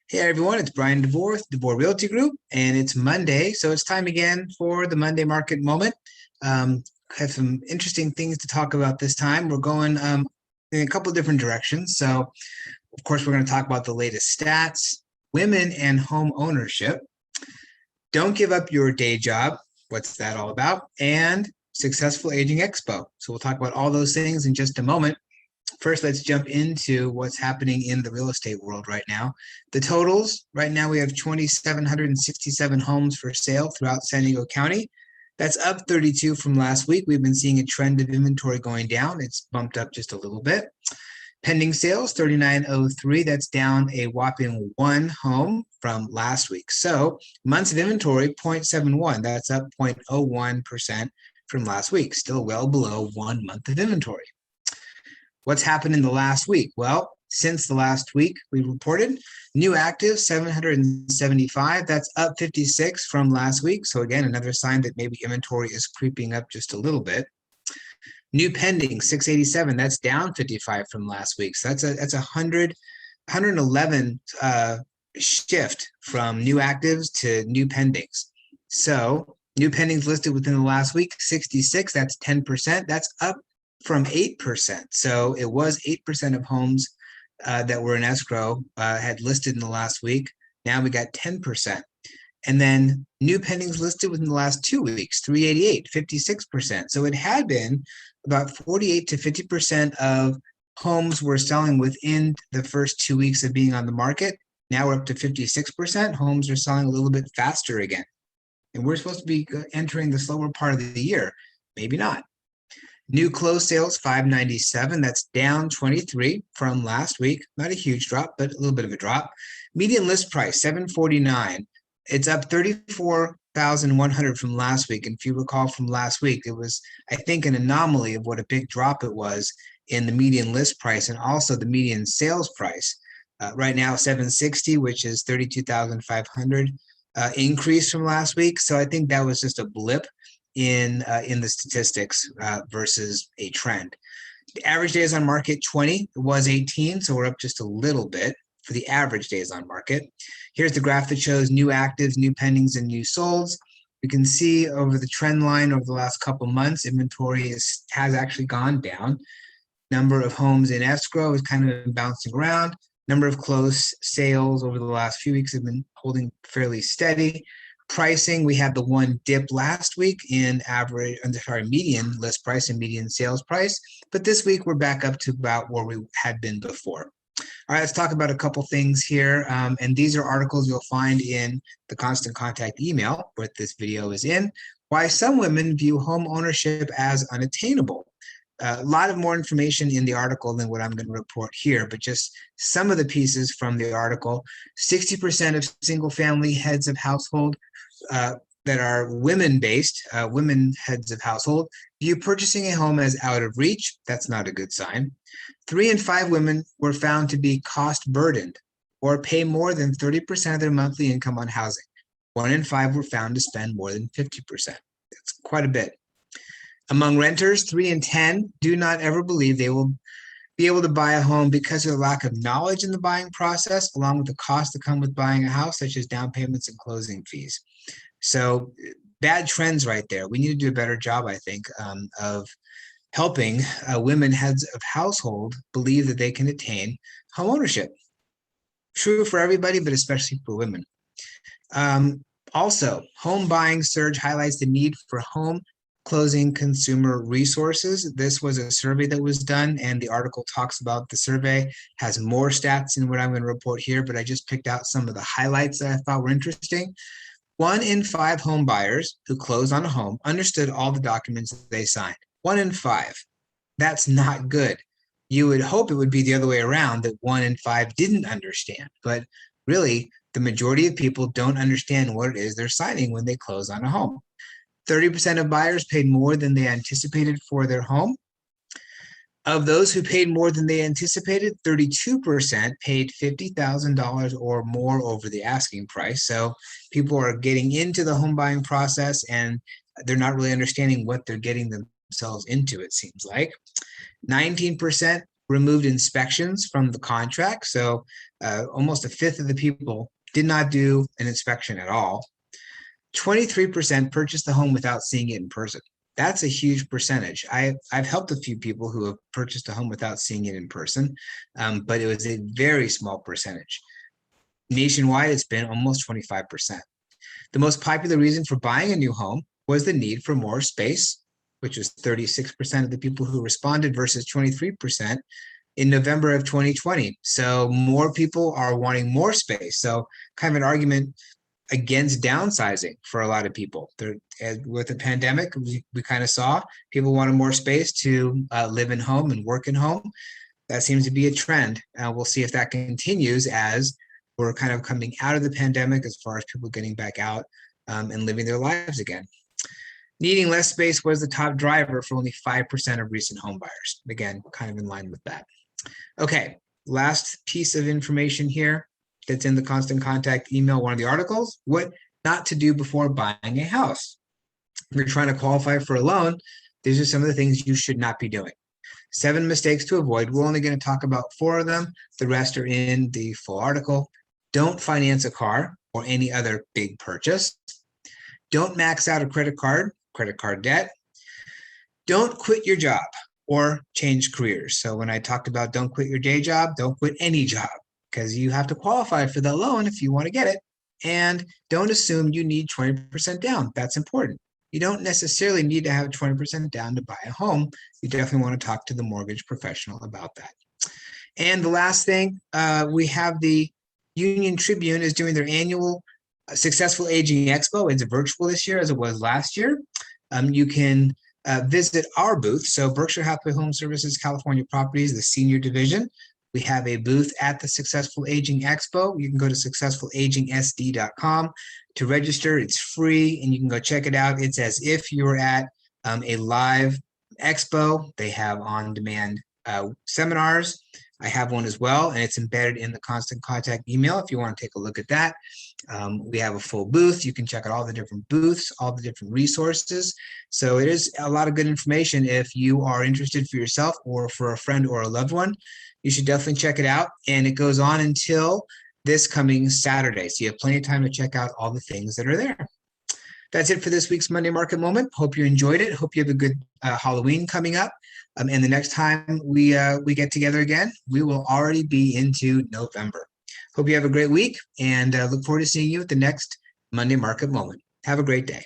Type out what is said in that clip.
Hey everyone, it's Bryan Devore with Devore Realty Group, and it's Monday, so it's time again for the Monday Market Moment. Um, have some interesting things to talk about this time. We're going in a couple different directions. So, of course, we're going to talk about the latest stats, women and home ownership. Don't give up your day job. What's that all about? And Successful Aging Expo. So we'll talk about all those things in just a moment. First, let's jump into what's happening in the real estate world right now. The totals, right now we have 2,767 homes for sale throughout San Diego County. That's up 32 from last week. We've been seeing a trend of inventory going down. It's bumped up just a little bit. Pending sales, 3,903. That's down a whopping one home from last week. So months of inventory, 0.71. That's up 0.01% from last week. Still well below 1 month of inventory. What's happened in the last week? Well, since the last week, we reported new actives 775. That's up 56 from last week. So again, another sign that maybe inventory is creeping up just a little bit. New pending 687. That's down 55 from last week. So that's a 111 shift from new actives to new pendings. So new pendings listed within the last week 66. That's 10%. That's up from 8%. So it was 8% of homes that were in escrow had listed in the last week. Now we got 10%. And then new pendings listed within the last 2 weeks, 388, 56%. So it had been about 48 to 50% of homes were selling within the first 2 weeks of being on the market. Now we're up to 56%. Homes are selling a little bit faster again. And we're supposed to be entering the slower part of the year. Maybe not. New closed sales, 597. That's down 23 from last week. Not a huge drop, but a little bit of a drop. Median list price, 749. It's up 34,100 from last week. And if you recall from last week, it was, I think, an anomaly of what a big drop it was in the median list price and also the median sales price. Right now, 760, which is 32,500 increase from last week. So I think that was just a blip in the statistics versus a trend. The average days on market 20, it was 18, so we're up just a little bit for the average days on market. Here's the graph that shows new actives, new pendings, and new solds. You can see over the trend line over the last couple months, inventory has actually gone down. Number of homes in escrow is kind of bouncing around. Number of closed sales over the last few weeks have been holding fairly steady. Pricing, we had the one dip last week in median list price and median sales price, but this week we're back up to about where we had been before. All right, let's talk about a couple things here, and these are articles you'll find in the Constant Contact email, where this video is in. Why some women view home ownership as unattainable. A lot of more information in the article than what I'm going to report here, but just some of the pieces from the article. 60% of single-family heads of household that are women-based, women heads of household, view purchasing a home as out of reach. That's not a good sign. 3 in 5 women were found to be cost burdened or pay more than 30% of their monthly income on housing. 1 in 5 were found to spend more than 50%. That's quite a bit. Among renters, 3 in 10 do not ever believe they will be able to buy a home because of the lack of knowledge in the buying process, along with the costs that come with buying a house, such as down payments and closing fees. So bad trends right there. We need to do a better job, I think, of helping women heads of household believe that they can attain home ownership. True for everybody, but especially for women. Also, home buying surge highlights the need for home closing consumer resources. This was a survey that was done, and the article talks about the survey, has more stats than what I'm going to report here, but I just picked out some of the highlights that I thought were interesting. 1 in 5 home buyers who closed on a home understood all the documents they signed. 1 in 5. That's not good. You would hope it would be the other way around, that 1 in 5 didn't understand, but really the majority of people don't understand what it is they're signing when they close on a home. 30% of buyers paid more than they anticipated for their home. Of those who paid more than they anticipated, 32% paid $50,000 or more over the asking price. So people are getting into the home buying process and they're not really understanding what they're getting themselves into, it seems like. 19% removed inspections from the contract. So almost a fifth of the people did not do an inspection at all. 23% purchased the home without seeing it in person. That's a huge percentage. I've helped a few people who have purchased a home without seeing it in person, but it was a very small percentage. Nationwide, it's been almost 25%. The most popular reason for buying a new home was the need for more space, which was 36% of the people who responded versus 23% in November of 2020. So more people are wanting more space. So kind of an argument against downsizing for a lot of people. With the pandemic, we kind of saw people wanted more space to live in home and work in home. That seems to be a trend. We'll see if that continues as we're kind of coming out of the pandemic as far as people getting back out and living their lives again. Needing less space was the top driver for only 5% of recent home buyers. Again, kind of in line with that. Okay, last piece of information here that's in the Constant Contact email, one of the articles, what not to do before buying a house. If you're trying to qualify for a loan, these are some of the things you should not be doing. 7 mistakes to avoid. We're only going to talk about 4 of them. The rest are in the full article. Don't finance a car or any other big purchase. Don't max out a credit card debt. Don't quit your job or change careers. So when I talked about don't quit your day job, don't quit any job, because you have to qualify for the loan if you want to get it. And don't assume you need 20% down. That's important. You don't necessarily need to have 20% down to buy a home. You definitely want to talk to the mortgage professional about that. And the last thing, we have the Union Tribune is doing their annual Successful Aging Expo. It's virtual this year as it was last year. You can visit our booth. So Berkshire Hathaway Home Services California Properties, the senior division. We have a booth at the Successful Aging Expo. You can go to successfulagingsd.com to register. It's free and you can go check it out. It's as if you were at a live expo. They have on-demand seminars. I have one as well, and it's embedded in the Constant Contact email if you want to take a look at that. We have a full booth. You can check out all the different booths, all the different resources. So it is a lot of good information if you are interested for yourself or for a friend or a loved one. You should definitely check it out. And it goes on until this coming Saturday. So you have plenty of time to check out all the things that are there. That's it for this week's Monday Market Moment. Hope you enjoyed it. Hope you have a good Halloween coming up. And the next time we get together again, we will already be into November. Hope you have a great week and look forward to seeing you at the next Monday Market Moment. Have a great day.